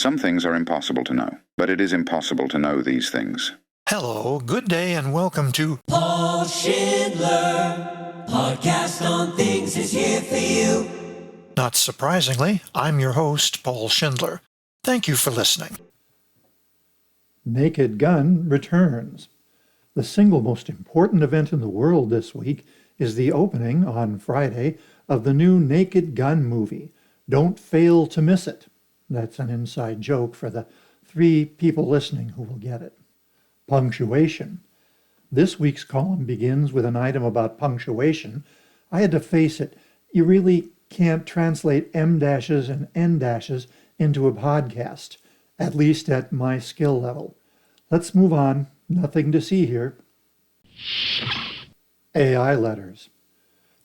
Some things are impossible to know, but it is impossible to know these things. Hello, good day, and welcome to Paul Schindler, podcast on things is here for you. Not surprisingly, I'm your host, Paul Schindler. Thank you for listening. Naked Gun returns. The single most important event in the world this week is the opening, on Friday, of the new Naked Gun movie. Don't fail to miss it. That's an inside joke for the 3 people listening who will get it. Punctuation. This week's column begins with an item about punctuation. I had to face it. You really can't translate M dashes and N dashes into a podcast, at least at my skill level. Let's move on. Nothing to see here. AI letters.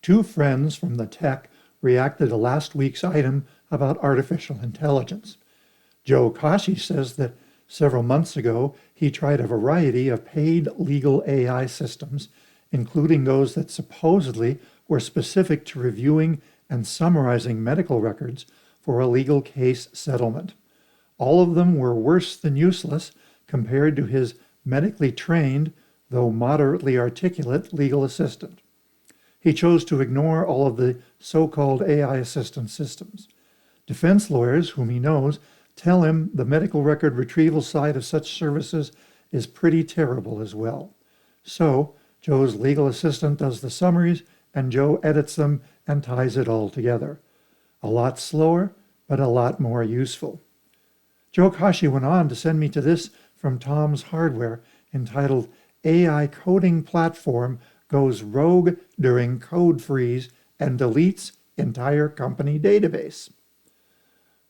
2 friends from the tech reacted to last week's item about artificial intelligence. Joe Kashi says that several months ago he tried a variety of paid legal AI systems, including those that supposedly were specific to reviewing and summarizing medical records for a legal case settlement. All of them were worse than useless compared to his medically trained, though moderately articulate, legal assistant. He chose to ignore all of the so-called AI assistant systems. Defense lawyers, whom he knows, tell him the medical record retrieval side of such services is pretty terrible as well. So, Joe's legal assistant does the summaries, and Joe edits them and ties it all together. A lot slower, but a lot more useful. Joe Kashi went on to send me to this from Tom's Hardware, entitled AI Coding Platform Goes Rogue During Code Freeze and Deletes Entire Company Database.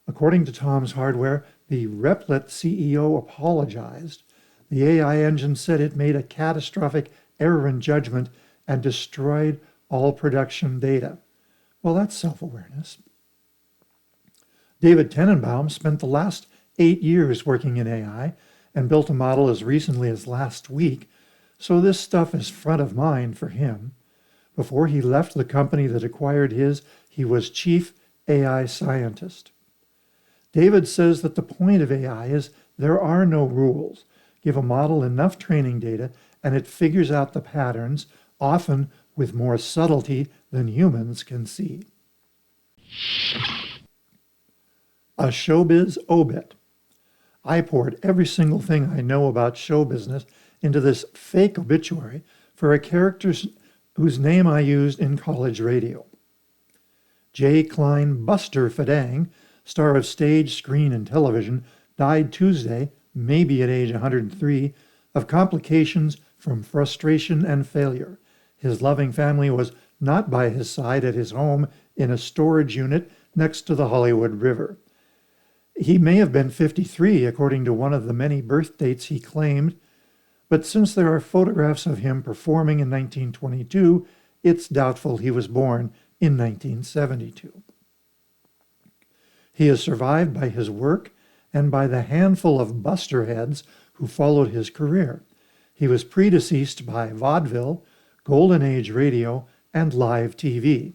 According to Tom's Hardware, the Replit CEO apologized. The AI engine said it made a catastrophic error in judgment and destroyed all production data. Well, that's self-awareness. David Tenenbaum spent the last 8 years working in AI and built a model as recently as last week, so this stuff is front of mind for him. Before he left the company that acquired his, he was chief AI scientist. David says that the point of AI is there are no rules. Give a model enough training data and it figures out the patterns, often with more subtlety than humans can see. A Showbiz Obit. I poured every single thing I know about show business into this fake obituary for a character whose name I used in college radio. J. Klein Buster Fadang, star of stage, screen, and television, died Tuesday, maybe at age 103, of complications from frustration and failure. His loving family was not by his side at his home in a storage unit next to the Hollywood River. He may have been 53, according to one of the many birth dates he claimed, but since there are photographs of him performing in 1922, it's doubtful he was born in 1972. He is survived by his work and by the handful of buster heads who followed his career. He was predeceased by vaudeville, golden age radio, and live TV.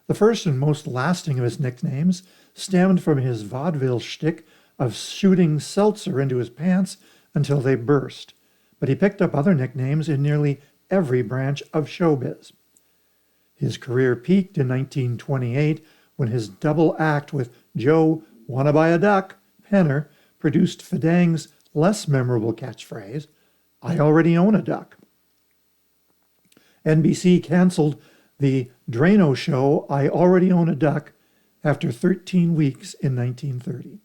The first and most lasting of his nicknames stemmed from his vaudeville shtick of shooting seltzer into his pants until they burst, but he picked up other nicknames in nearly every branch of showbiz. His career peaked in 1928 when his double act with Joe Wanna Buy a Duck Penner produced Fadang's less memorable catchphrase, I already own a duck. NBC canceled the Drano show I Already Own a Duck after 13 weeks in 1930.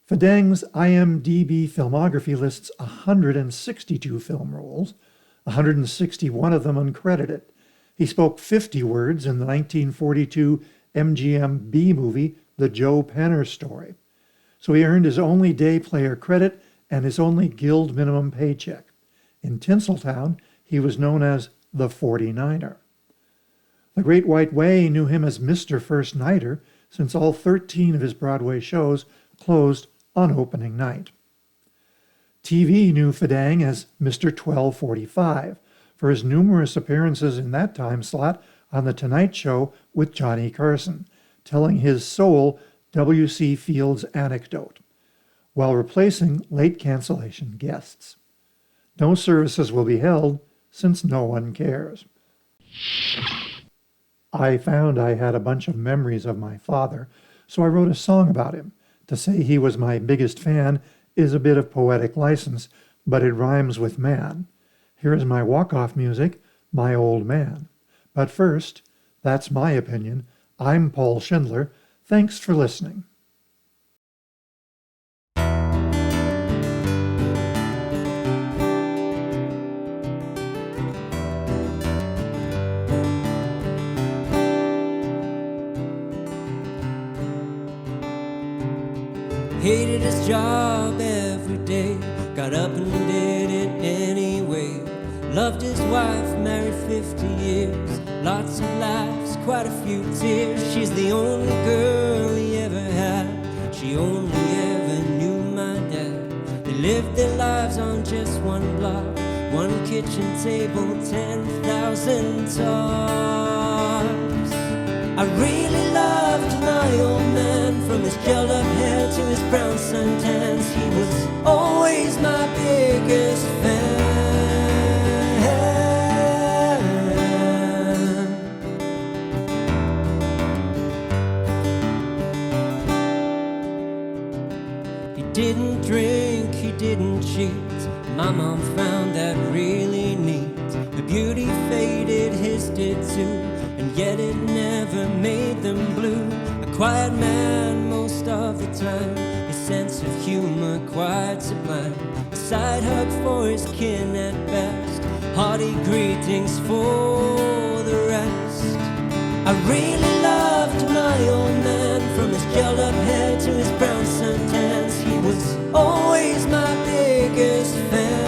Fadang's IMDb filmography lists 162 film roles, 161 of them uncredited. He spoke 50 words in the 1942 MGM B movie, The Joe Penner Story. So he earned his only day player credit and his only guild minimum paycheck. In Tinseltown, he was known as the 49er. The Great White Way knew him as Mr. First Nighter, since all 13 of his Broadway shows closed on opening night. TV knew Fadang as Mr. 1245 for his numerous appearances in that time slot on The Tonight Show with Johnny Carson, telling his soul W.C. Fields' anecdote, while replacing late cancellation guests. No services will be held since no one cares. I found I had a bunch of memories of my father, so I wrote a song about him. To say he was my biggest fan is a bit of poetic license, but it rhymes with man. Here is my walk-off music, My Old Man. But first, that's my opinion. I'm Paul Schindler. Thanks for listening. Hated his job every day, got up and did it anyway. Loved his wife, married 50 years, lots of laughs, quite a few tears. She's the only girl he ever had, she only ever knew my dad. They lived their lives on just one block, one kitchen table, 10,000 tops. I really loved my old man, from his gelled up hair to his brown suntans. He was always my biggest fan. He didn't drink, he didn't cheat. My mom found that really neat. The beauty faded, his did too, and yet it never made them blue. A quiet man most of the time, his sense of humor quite sublime. A side hug for his kin at best, hearty greetings for the rest. I really loved my old man, from his gelled up hair to his brown suntans. He was always my biggest fan.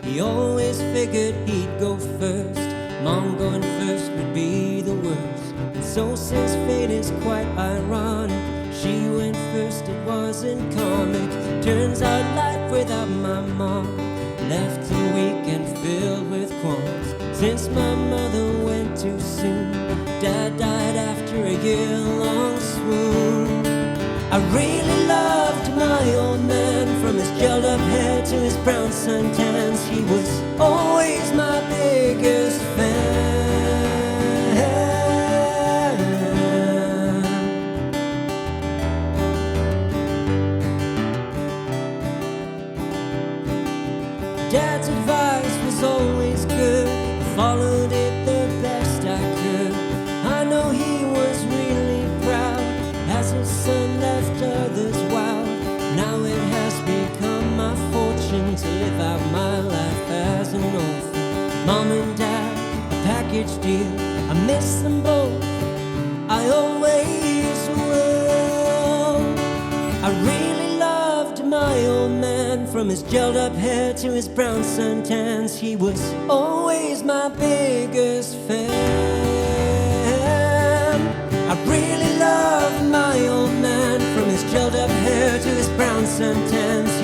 He always figured he'd go first, Mom going first would be the worst. And so says fate is quite ironic, she went first, it wasn't comic. Turns out life without my mom left him weak and filled with qualms. Since my mother went too soon, Dad died after a year-long swoon. I really loved my old man, from his gelled up hair to his brown suntans. He was always my biggest fan. Dad's advice was always good, I followed it the best I could. I know he was really proud as his son left others wild. Now it has become my fortune to live out my life as an orphan. Mom and Dad, a package deal, I miss them both, I always will. I really loved my old man, from his gelled up hair to his brown suntans. He was always my biggest fan. I really loved my old man, from his gelled up hair to his brown suntans.